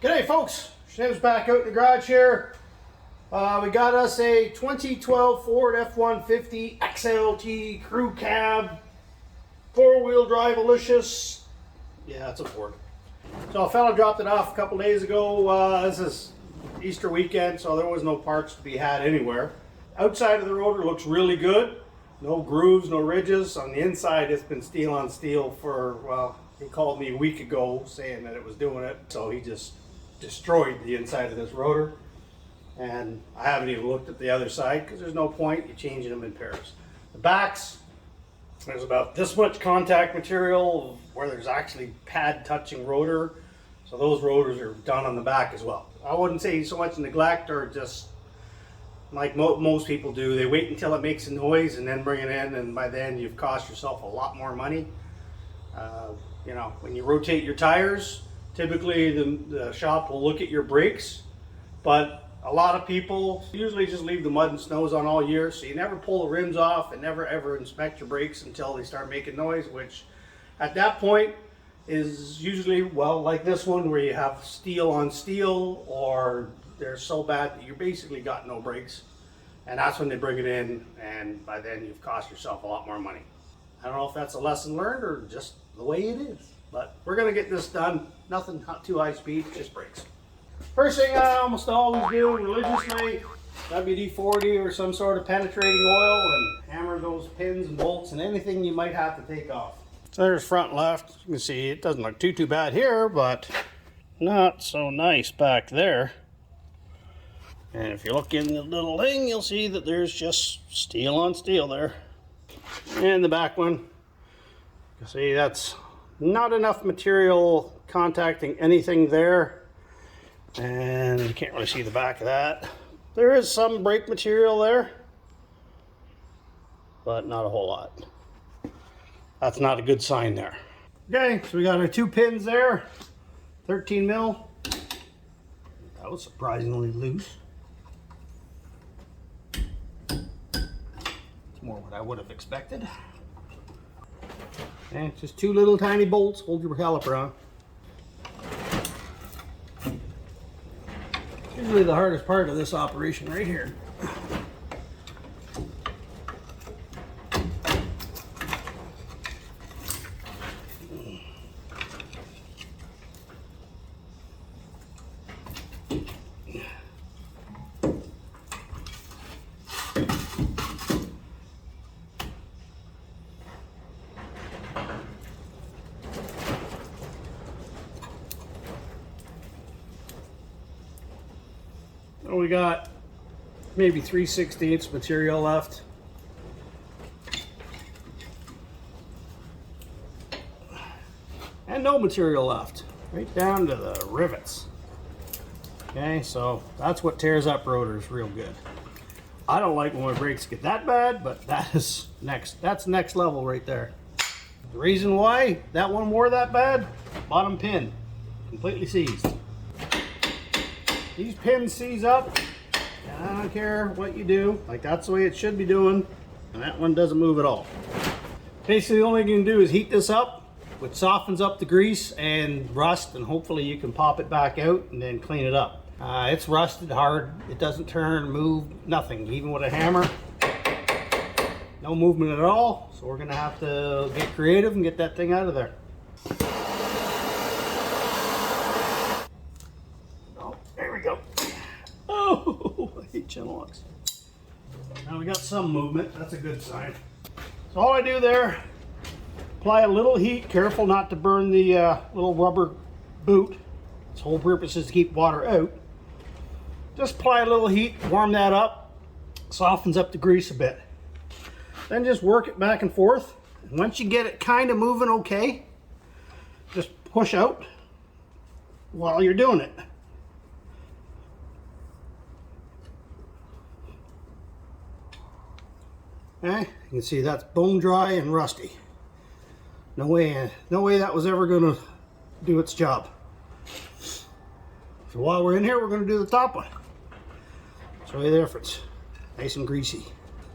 G'day folks, Shiv's back out in the garage here. We got us a 2012 Ford F150 XLT crew cab, four-wheel drive Alicious. Yeah, it's a Ford. So a fella dropped it off a couple days ago. This is Easter weekend, so there was no parts to be had anywhere. Outside of the rotor looks really good. No grooves, no ridges. On the inside, it's been steel on steel for, well, he called me a week ago saying that it was doing it. So he just destroyed the inside of this rotor. And I haven't even looked at the other side because there's no point. You're changing them in pairs. The backs, there's about this much contact material where there's actually pad touching rotor. So those rotors are done on the back as well. I wouldn't say so much neglect or just like most people do. They wait until it makes a noise and then bring it in, and by then you've cost yourself a lot more money. You know, when you rotate your tires, typically the shop will look at your brakes, but a lot of people usually just leave the mud and snows on all year, so you never pull the rims off and never ever inspect your brakes until they start making noise, which at that point is usually, well, like this one where you have steel on steel, or they're so bad that you basically got no brakes, and that's when they bring it in, and by then you've cost yourself a lot more money. I don't know if that's a lesson learned or just the way it is, but we're gonna get this done. Nothing too high speed, just brakes. First thing I almost always do religiously, WD-40 or some sort of penetrating oil, and hammer those pins and bolts and anything you might have to take off. So there's front left. You can see it doesn't look too bad here, but not so nice back there. And if you look in the little thing, you'll see that there's just steel on steel there. And the back one, you see that's not enough material contacting anything there. And you can't really see the back of that. There is some brake material there, but not a whole lot. That's not a good sign there. Okay, so we got our two pins there, 13 mil. That was surprisingly loose. More what I would have expected. And just two little tiny bolts. Hold your caliper on. It's usually the hardest part of this operation right here. We got maybe 3/16 material left. And no material left, right down to the rivets. Okay, so that's what tears up rotors real good. I don't like when my brakes get that bad, but that's next level right there. The reason why that one wore that bad, bottom pin, completely seized. These pins seize up, and I don't care what you do, like that's the way it should be doing, and that one doesn't move at all. Basically the only thing you can do is heat this up, which softens up the grease and rust, and hopefully you can pop it back out and then clean it up. It's rusted hard, it doesn't turn, move, nothing, even with a hammer. No movement at all, so we're gonna have to get creative and get that thing out of there. Channel locks. Now we got some movement, that's a good sign. So all I do there, apply a little heat, careful not to burn the little rubber boot. Its whole purpose is to keep water out. Just apply a little heat, warm that up, softens up the grease a bit. Then just work it back and forth. And once you get it kind of moving okay, just push out while you're doing it. Okay, you can see that's bone dry and rusty. No way that was ever going to do its job. So while we're in here, we're going to do the top one. Show you the difference. Nice and greasy.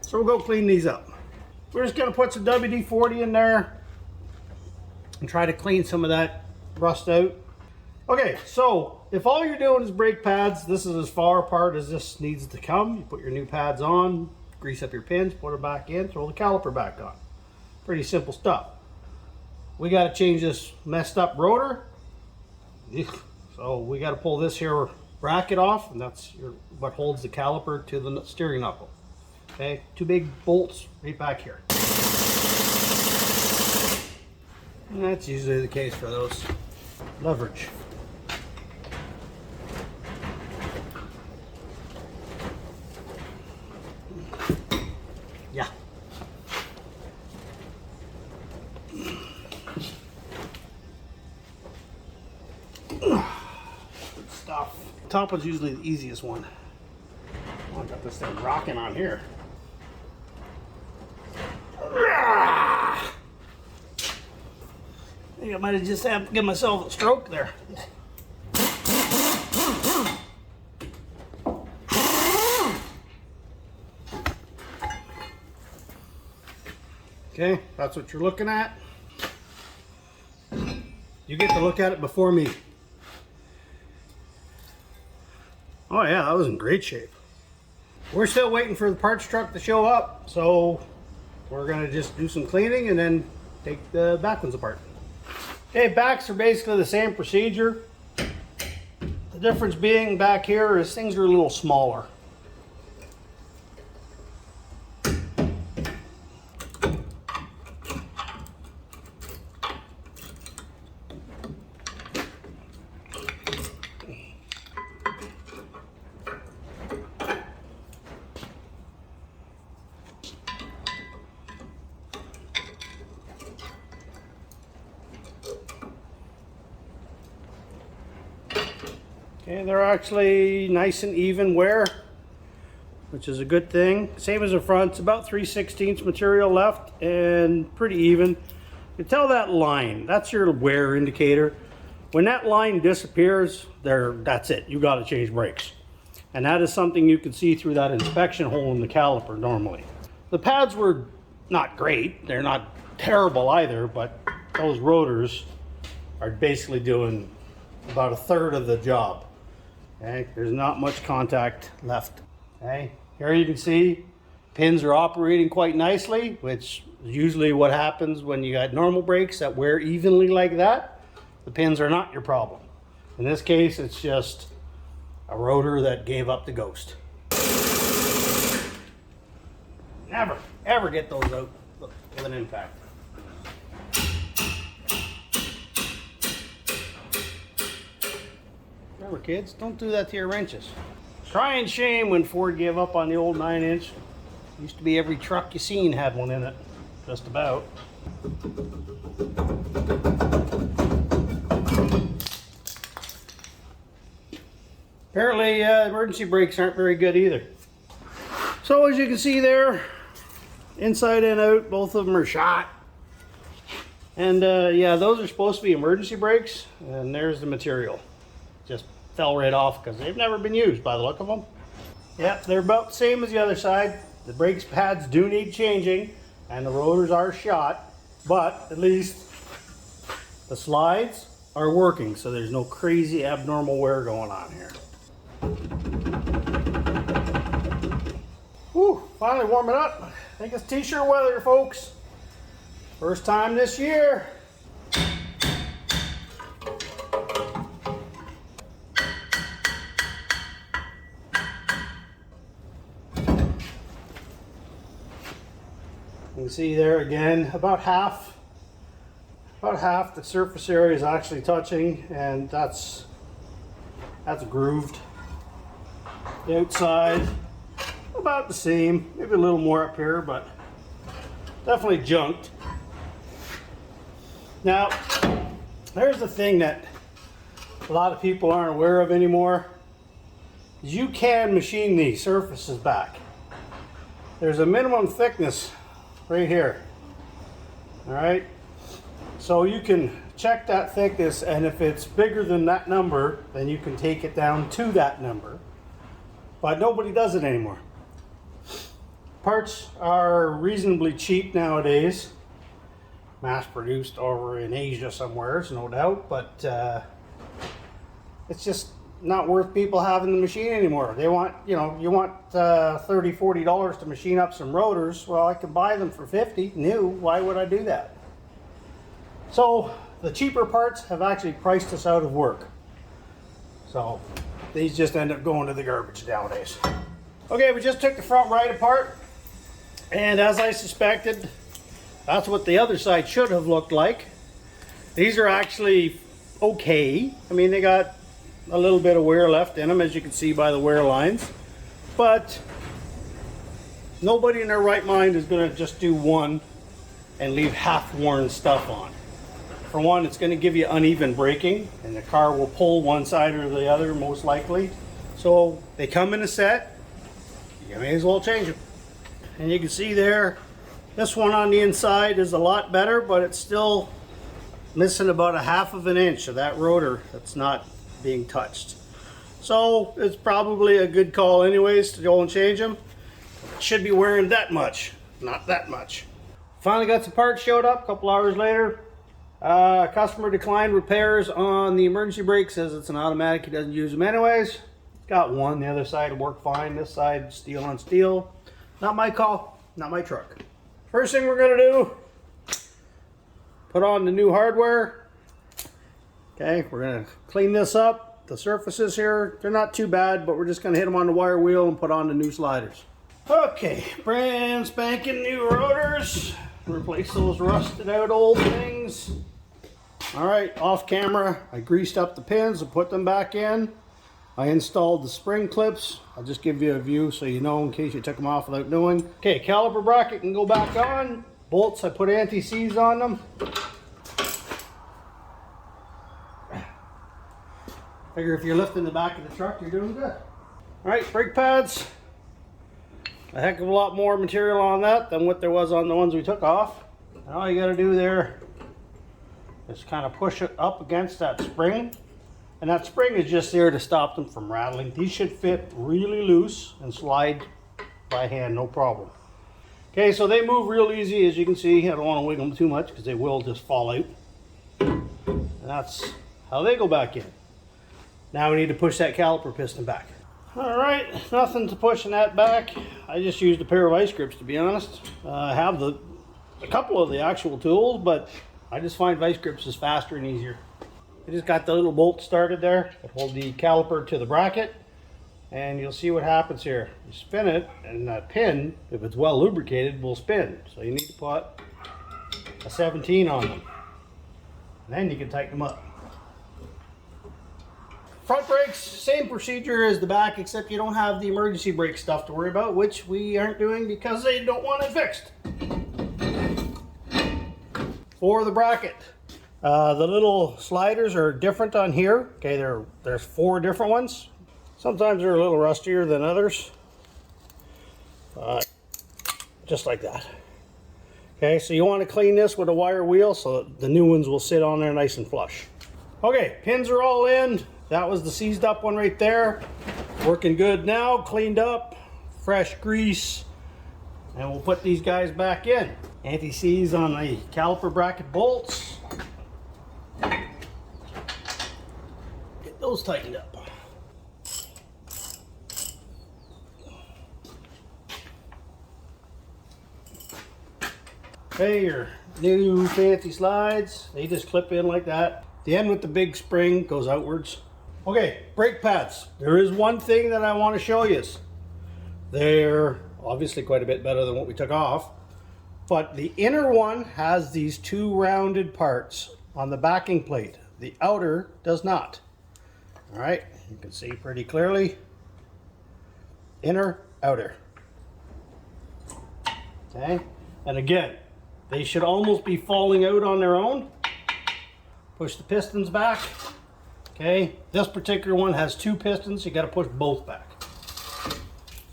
So we'll go clean these up. We're just going to put some WD-40 in there and try to clean some of that rust out. Okay, so if all you're doing is brake pads, this is as far apart as this needs to come. You put your new pads on, grease up your pins, put it back in, throw the caliper back on. Pretty simple stuff. We got to change this messed up rotor. So we got to pull this here bracket off, and that's what holds the caliper to the steering knuckle. Okay, 2 big bolts right back here. And that's usually the case for those. Leverage. Yeah. Good stuff. Top one's usually the easiest one. Oh, I got this thing rocking on here. I think I might have just had to give myself a stroke there. Okay, that's what you're looking at. You get to look at it before me. Oh yeah, that was in great shape. We're still waiting for the parts truck to show up, so we're gonna just do some cleaning and then take the back ones apart. Okay, backs are basically the same procedure. The difference being back here is things are a little smaller. Okay, they're actually nice and even wear, which is a good thing. Same as the front, it's about 3/16 material left and pretty even. You tell that line, that's your wear indicator. When that line disappears, that's it, you gotta change brakes. And that is something you can see through that inspection hole in the caliper normally. The pads were not great, they're not terrible either, but those rotors are basically doing about 1/3 of the job. Okay, there's not much contact left. Okay, here you can see pins are operating quite nicely, which is usually what happens when you got normal brakes that wear evenly like that. The pins are not your problem. In this case, it's just a rotor that gave up the ghost. Never, ever get those out with an impact. Remember kids, don't do that to your wrenches. Crying shame when Ford gave up on the old 9-inch. Used to be every truck you seen had one in it, just about. Apparently emergency brakes aren't very good either. So as you can see there, inside and out, both of them are shot. And yeah, those are supposed to be emergency brakes, and there's the material. Just fell right off because they've never been used by the look of them. Yep, they're about the same as the other side. The brakes pads do need changing and the rotors are shot, but at least the slides are working, so there's no crazy abnormal wear going on here. Whew, finally warming up. I think it's t-shirt weather, folks. First time this year. You can see there again, about half the surface area is actually touching, and that's grooved. The outside, about the same, maybe a little more up here, but definitely junked. Now, there's the thing that a lot of people aren't aware of anymore. You can machine these surfaces back. There's a minimum thickness right here. All right, so you can check that thickness, and if it's bigger than that number, then you can take it down to that number. But nobody does it anymore. Parts are reasonably cheap nowadays, mass produced over in Asia somewhere, no doubt, but it's just not worth people having the machine anymore. They want, you know, you want $30–40 to machine up some rotors. Well, I could buy them for 50 new. Why would I do that? So the cheaper parts have actually priced us out of work. So these just end up going to the garbage nowadays. Okay, we just took the front right apart, and as I suspected, that's what the other side should have looked like. These are actually okay. I mean, they got a little bit of wear left in them, as you can see by the wear lines, but nobody in their right mind is going to just do one and leave half worn stuff on. For one, it's going to give you uneven braking, and the car will pull one side or the other most likely. So they come in a set, you may as well change them. And you can see there, this one on the inside is a lot better, but it's still missing about 1/2 of an inch of that rotor that's not being touched. So it's probably a good call anyways to go and change them. It should be wearing that much, not that much. Finally got some parts showed up a couple hours later. Customer declined repairs on the emergency brake, says it's an automatic, he doesn't use them anyways. Got one, the other side will work fine, this side steel on steel. Not my call, not my truck. First thing we're gonna do, put on the new hardware. Okay, we're gonna clean this up. The surfaces here, they're not too bad, but we're just gonna hit them on the wire wheel and put on the new sliders. Okay, brand spanking new rotors. Replace those rusted out old things. All right, off camera, I greased up the pins and put them back in. I installed the spring clips. I'll just give you a view so you know in case you took them off without knowing. Okay, caliper bracket can go back on. Bolts, I put anti-seize on them. Figure if you're lifting the back of the truck, you're doing good. All right, brake pads. A heck of a lot more material on that than what there was on the ones we took off. And all you got to do there is kind of push it up against that spring. And that spring is just there to stop them from rattling. These should fit really loose and slide by hand, no problem. Okay, so they move real easy, as you can see. I don't want to wiggle them too much because they will just fall out. And that's how they go back in. Now we need to push that caliper piston back. All right, nothing to pushing that back. I just used a pair of vice grips, to be honest. I have a couple of the actual tools, but I just find vice grips is faster and easier. I just got the little bolt started there that hold the caliper to the bracket, and you'll see what happens here. You spin it, and that pin, if it's well lubricated, will spin. So you need to put a 17 on them, and then you can tighten them up. Front brakes, same procedure as the back, except you don't have the emergency brake stuff to worry about, which we aren't doing because they don't want it fixed. For the bracket, the little sliders are different on here. Okay, there's 4 different ones. Sometimes they're a little rustier than others. Just like that. Okay, so you want to clean this with a wire wheel so that the new ones will sit on there nice and flush. Okay, pins are all in. That was the seized up one right there. Working good now, cleaned up, fresh grease. And we'll put these guys back in. Anti-seize on the caliper bracket bolts. Get those tightened up. Okay, your new fancy slides, they just clip in like that. The end with the big spring goes outwards. Okay, brake pads. There is one thing that I want to show you. They're obviously quite a bit better than what we took off, but the inner one has these 2 rounded parts on the backing plate. The outer does not. All right, you can see pretty clearly. Inner, outer. Okay, and again, they should almost be falling out on their own. Push the pistons back. Okay, this particular one has 2 pistons, you got to push both back.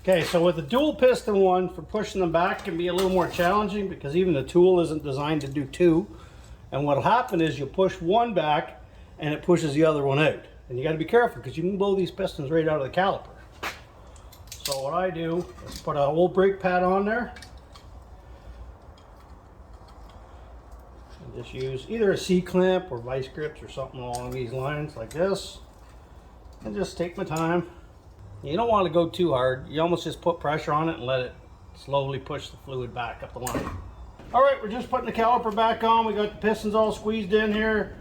Okay, so with the dual piston one, for pushing them back can be a little more challenging because even the tool isn't designed to do 2. And what'll happen is you push one back and it pushes the other one out. And you got to be careful because you can blow these pistons right out of the caliper. So what I do is put a old brake pad on there. Just use either a C-clamp or vice grips or something along these lines like this. and just take my time. You don't want to go too hard. You almost just put pressure on it and let it slowly push the fluid back up the line. All right, we're just putting the caliper back on. We got the pistons all squeezed in here,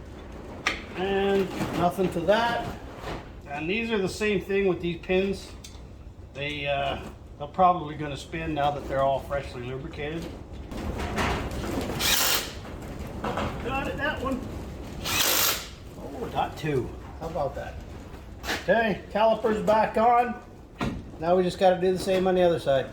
and nothing to that. And these are the same thing with these pins. They're probably going to spin now that they're all freshly lubricated. Got it, that one. Oh, got two. How about that? Okay, caliper's back on. Now we just got to do the same on the other side.